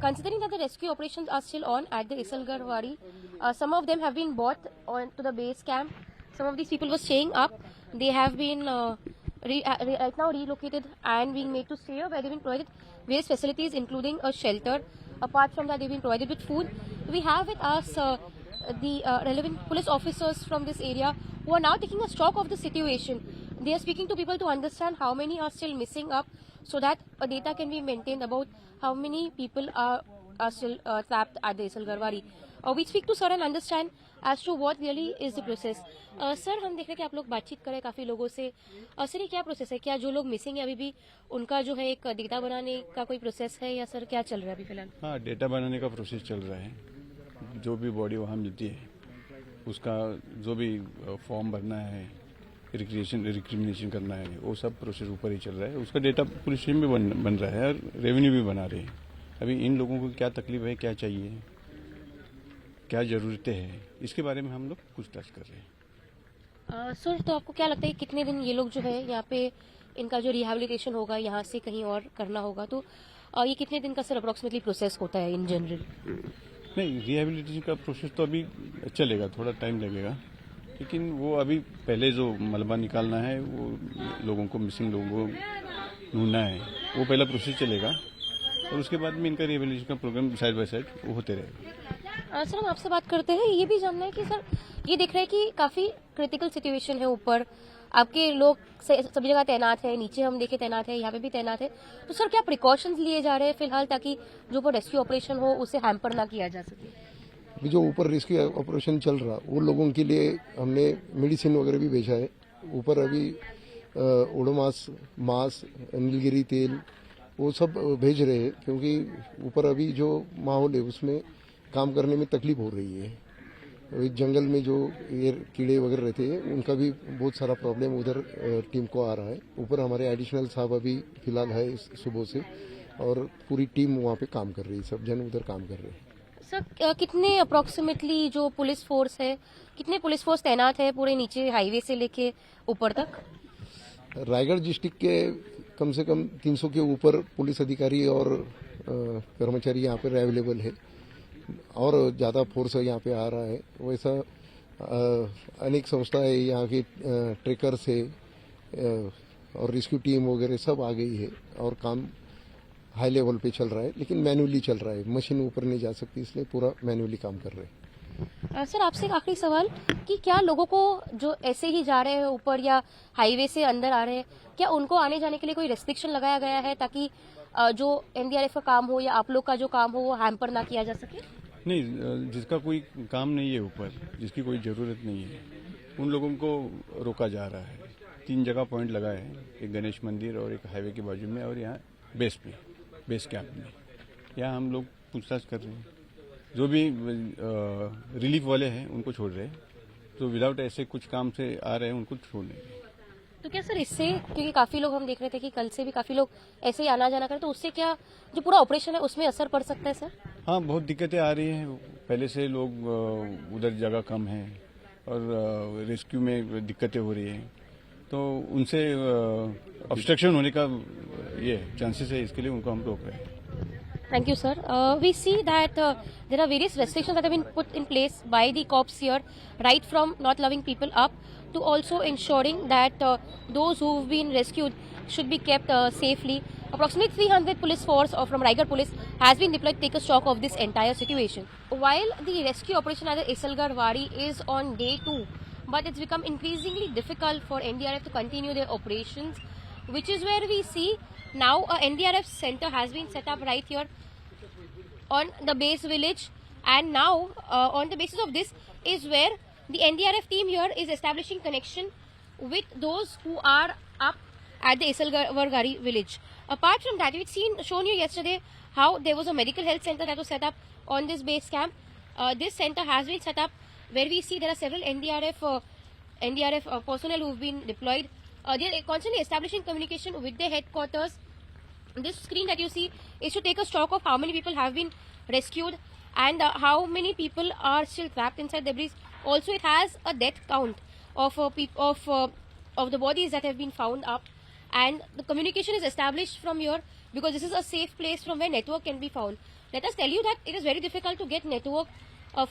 considering that the rescue operations are still on at the Isalgarh Wadi, some of them have been brought on to the base camp. Some of these people were staying up. They have been right now relocated and being made to stay up, where they've been provided various facilities, including a shelter. Apart from that, they've been provided with food. We have with us the relevant police officers from this area who are now taking a stock of the situation. They are speaking to people to understand how many are still missing up, so that a data can be maintained about how many people are still trapped at the Isalgarh Wadi. We speak to sir and understand as to what really is the process. Sir, हम देख रहे हैं कि आप लोग बातचीत करें काफ़ी लोगों से. सर, ये क्या प्रोसेस है? क्या जो लोग मिसिंग है अभी भी उनका जो है एक डेटा बनाने का कोई प्रोसेस है, या सर क्या चल रहा है अभी फिलहाल? हाँ, डेटा बनाने का प्रोसेस चल रहा है. जो भी बॉडी वहाँ मिलती है उसका जो भी फॉर्म भरना है, रिक्रिमिनेशन करना है, वो सब प्रोसेस ऊपर ही चल रहा है. उसका डेटा पुलिस टीम भी बन रहा है और रेवेन्यू भी बना रहे हैं. अभी इन लोगों को क्या तकलीफ है, क्या चाहिए, क्या ज़रूरतें हैं, इसके बारे में हम लोग पूछताछ कर रहे हैं. सर, तो आपको क्या लगता है कितने दिन ये लोग जो है यहाँ पे इनका जो रिहेबिलिटेशन होगा यहाँ से कहीं और करना होगा, तो ये कितने दिन का सर अप्रोक्सीमेटली प्रोसेस होता है इन जनरल? नहीं, रिहेबिलिटेशन का प्रोसेस तो अभी चलेगा, थोड़ा टाइम लगेगा, लेकिन वो अभी पहले जो मलबा निकालना है, वो लोगों को, मिसिंग लोगों को ढूंढना है, वो पहला प्रोसेस चलेगा और उसके बाद में इनका रिहेबिलिटेशन का प्रोग्राम साइड बाय साइड वो होते रहेगा. सर, हम आपसे बात करते हैं. ये भी जानना है कि सर ये देख रहे हैं कि काफ़ी क्रिटिकल सिचुएशन है. ऊपर आपके लोग सभी जगह तैनात है, नीचे हम देखे तैनात है, यहाँ पे भी तैनात है. तो सर क्या प्रिकॉशंस लिए जा रहे हैं फिलहाल, ताकि जो ऊपर रेस्क्यू ऑपरेशन हो उसे हैम्पर ना किया जा सके? अभी जो ऊपर रेस्क्यू ऑपरेशन चल रहा, वो लोगों के लिए हमने मेडिसिन वगैरह भी भेजा है. ऊपर अभी ओडोमास, मास, नीलगिरी तेल, वो सब भेज रहे हैं, क्योंकि ऊपर अभी जो माहौल है उसमें काम करने में तकलीफ हो रही है. जंगल में जो ये कीड़े वगैरह रहते हैं उनका भी बहुत सारा प्रॉब्लम उधर टीम को आ रहा है. ऊपर हमारे एडिशनल साहब अभी फिलहाल है सुबह से, और पूरी टीम वहाँ पे काम कर रही है. सब जन उधर काम कर रहे हैं. सर, कितने अप्रोक्सीमेटली जो पुलिस फोर्स है, कितने पुलिस फोर्स तैनात है पूरे नीचे हाईवे से लेके ऊपर तक? रायगढ़ डिस्ट्रिक्ट के कम से कम 300 के ऊपर पुलिस अधिकारी और कर्मचारी यहाँ पर अवेलेबल है, और ज़्यादा फोर्स यहाँ पे आ रहा है. वैसा अनेक संस्थाएं यहाँ की ट्रेकर्स है और रेस्क्यू टीम वगैरह सब आ गई है, और काम हाई लेवल पे चल रहा है, लेकिन मैन्युअली चल रहा है. मशीन ऊपर नहीं जा सकती, इसलिए पूरा मैन्युअली काम कर रहे हैं. सर, आपसे एक आखिरी सवाल कि क्या लोगों को जो ऐसे ही जा रहे हैं ऊपर या हाईवे से अंदर आ रहे हैं, क्या उनको आने जाने के लिए कोई रेस्ट्रिक्शन लगाया गया है, ताकि जो एनडीआरएफ का काम हो या आप लोग का जो काम हो वो हैम्पर ना किया जा सके? नहीं, जिसका कोई काम नहीं है ऊपर, जिसकी कोई ज़रूरत नहीं है, उन लोगों को रोका जा रहा है. 3 जगह पॉइंट लगाए हैं, एक गणेश मंदिर और एक हाईवे के बाजू में, और यहाँ बेस कैंप में. यहाँ हम लोग पूछताछ कर रहे हैं. जो भी रिलीफ वाले हैं उनको छोड़ रहे हैं, तो विदाउट ऐसे कुछ काम से आ रहे हैं उनको छोड़ देंगे. तो क्या सर इससे, क्योंकि काफी लोग हम देख रहे थे कि कल से भी काफी लोग ऐसे ही आना जाना करें, तो उससे क्या जो पूरा ऑपरेशन है उसमें असर पड़ सकता है सर? हाँ, बहुत दिक्कतें आ रही हैं. पहले से लोग उधर जगह कम है और रेस्क्यू में दिक्कतें हो रही हैं, तो उनसे ऑब्स्ट्रक्शन होने का ये चांसेस है, इसके लिए उनको हम रोक रहे हैं. Thank you, sir. We see that there are various restrictions that have been put in place by the cops here, right from not loving people up to also ensuring that those who've been rescued should be kept safely. Approximately 300 police force from Raigad police has been deployed to take a stock of this entire situation. While the rescue operation at the Isalgarh Wadi is on day 2, but it's become increasingly difficult for NDRF to continue their operations, which is where we see now a NDRF center has been set up right here on the base village, and now on the basis of this is where the NDRF team here is establishing connection with those who are up at the Isalgarh Wadi village. Apart from that, we've shown you yesterday how there was a medical health center that was set up on this base camp. This center has been set up where we see there are several NDRF personnel who've been deployed. They are constantly establishing communication with their headquarters. This screen that you see is to take a stock of how many people have been rescued and how many people are still trapped inside debris. Also, it has a death count of the bodies that have been found up, and the communication is established from here because this is a safe place from where network can be found. Let us tell you that it is very difficult to get network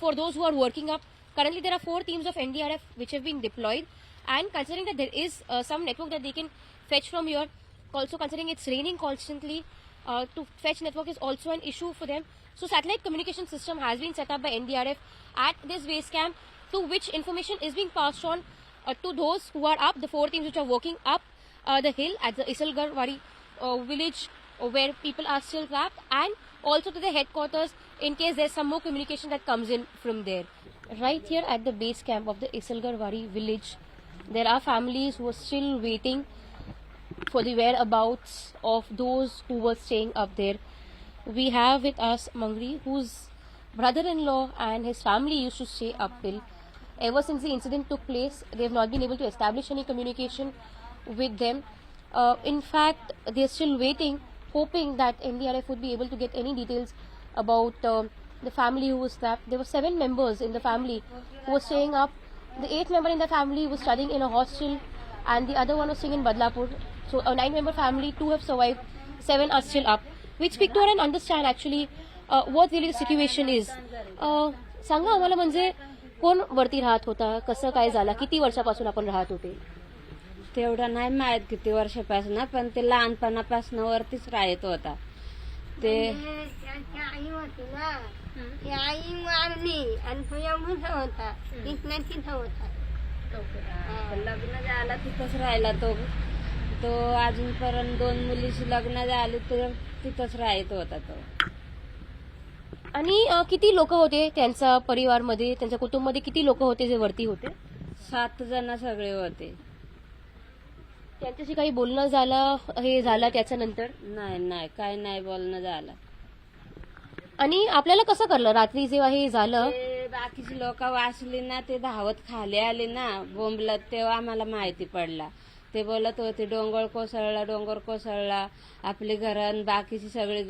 for those who are working up. Currently, there are 4 teams of NDRF which have been deployed, and considering that there is some network that they can fetch from here, also considering it's raining constantly, to fetch network is also an issue for them. So satellite communication system has been set up by NDRF at this base camp, to which information is being passed on to those who are up, the 4 teams which are working up the hill at the Isalgarwari village where people are still trapped, and also to the headquarters in case there's some more communication that comes in from there. Right here at the base camp of the Isalgarwari village, there are families who are still waiting for the whereabouts of those who were staying up there. We have with us Mangri, whose brother-in-law and his family used to stay uphill. Ever since the incident took place, they have not been able to establish any communication with them. In fact, they are still waiting, hoping that NDRF would be able to get any details about the family who was trapped. There were 7 members in the family who were staying up. The 8th member in the family was studying in a hostel, and the other one was staying in Badlapur. So a 9-member family, 2 have survived, 7 are still up. We speak to her and understand actually what really the situation is. सांगा आम्हाला, म्हणजे कोण वरती राहत होता, कसं काय झालं, किती वर्षापासून आपण राहत होते? तेवढं नाही माहित किती वर्षापासून, पण ते लहानपणापासून वरतीच राहत होता. ते त्याची आई होती ना, ती आई वारली आणि तो एवढा होता, तिथला तिथं होता. लग्न झालं तिथंच राहिला तो. तो अजूनपर्यंत 2 मुलीची लग्न झाली तर तिथंच राहत होता तो. आणि किती लोक होते त्यांच्या परिवारमध्ये, त्यांच्या कुटुंबामध्ये किती लोक होते जे वरती होते? 7 जण सगळे होते. त्यांच्याशी काही बोलणं झालं, हे झालं त्याच्यानंतर? नाही काय नाही बोलणं झालं. आणि आपल्याला कसं कळलं रात्री जेव्हा हे झालं? ते बाकीची लोक वाचली ना, ते धावत खाली आली ना बोंबलत, तेव्हा आम्हाला माहिती पडला. ते बोलत होते डोंगर कोसळला, आपली घरं बाकीची सगळी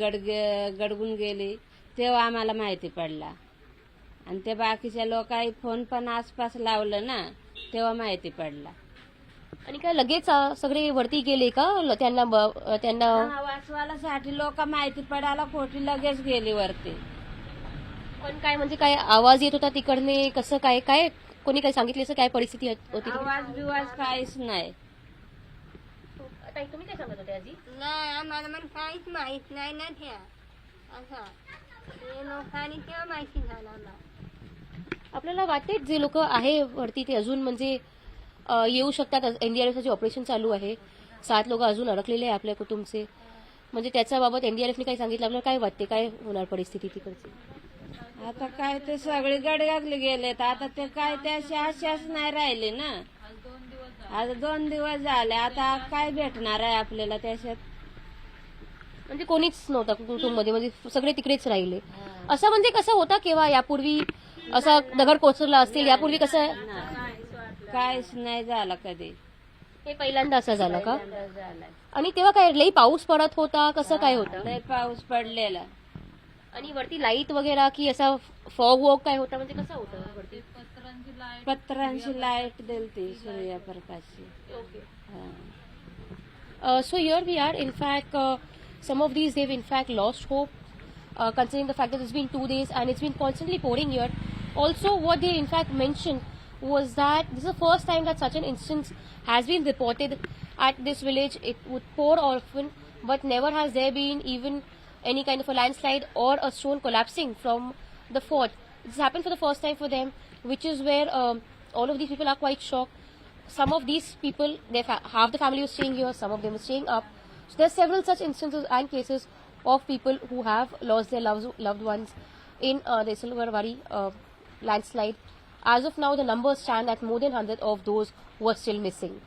गडगून गेली. तेव्हा आम्हाला माहिती पडला. आणि ते बाकीच्या लोकांनी फोन पण आसपास लावलं ना, तेव्हा माहिती पडला. आणि काय लगेच सगळे वरती गेले का? त्यांना वाचवायसाठी लोक माहिती पडायला खोटी लगेच गेली वरती. पण काय म्हणजे काय आवाज येत होता तिकडने, कसं काय काय कोणी काय सांगितलं, असं काय परिस्थिती होती? आवाज बिवाज काहीच नाही. तुम्ही काय सांगत होते आजी? नाही, आम्हाला पण काहीच माहित नाही ना त्या. असं ते लोकांनी तेव्हा माहिती झालं आम्हाला. आपल्याला वाटते जे लोक आहे वरती ते अजून म्हणजे येऊ शकतात. एनडीआरएफचं जे ऑपरेशन चालू आहे, 7 लोक अजून अडकलेले आहे आपल्या कुटुंबचे, म्हणजे त्याच्याबाबत एनडीआरएफने काही सांगितलं? आपल्याला काय वाटते, काय होणार परिस्थिती तिकडची? आता काय ते सगळे गडगडले गेलेत. आता ते काय त्याची आशाच नाही राहिली ना. आता 2 दिवस झाले. आता काय भेटणार आहे आपल्याला त्याच्यात? म्हणजे कोणीच नव्हतं कुटुंबमध्ये, म्हणजे सगळे तिकडेच राहिले. असं म्हणजे कसं होतं केव्हा यापूर्वी असा दगड कोसळला असतील यापूर्वी? कसं काहीच नाही झालं कधी. हे पहिल्यांदा असं झालं का? आणि तेव्हा काय लई पाऊस पडत होता, कसं काय होतं? लय पाऊस पडलेला. आणि वरती लाईट वगैरे की असा फॉग वॉग काय होता, म्हणजे कसं होतं वरती? पत्रांची light दिलती सूर्यप्रकाशची. So here we are. In fact, some of these they've in fact lost hope, considering the fact that it's been 2 days and it's been constantly pouring here. Also, what they in fact mentioned was that this is the first time that such an instance has been reported at this village. It would pour often, but never has there been even any kind of a landslide or a stone collapsing from the fort. This happened for the first time for them, which is where all of these people are quite shocked. Some of these people, half the family was staying here, some of them were staying up. So there's several such instances and cases of people who have lost their loved ones in the Isalgarwari landslide. As of now, the numbers stand at more than 100 of those who are still missing.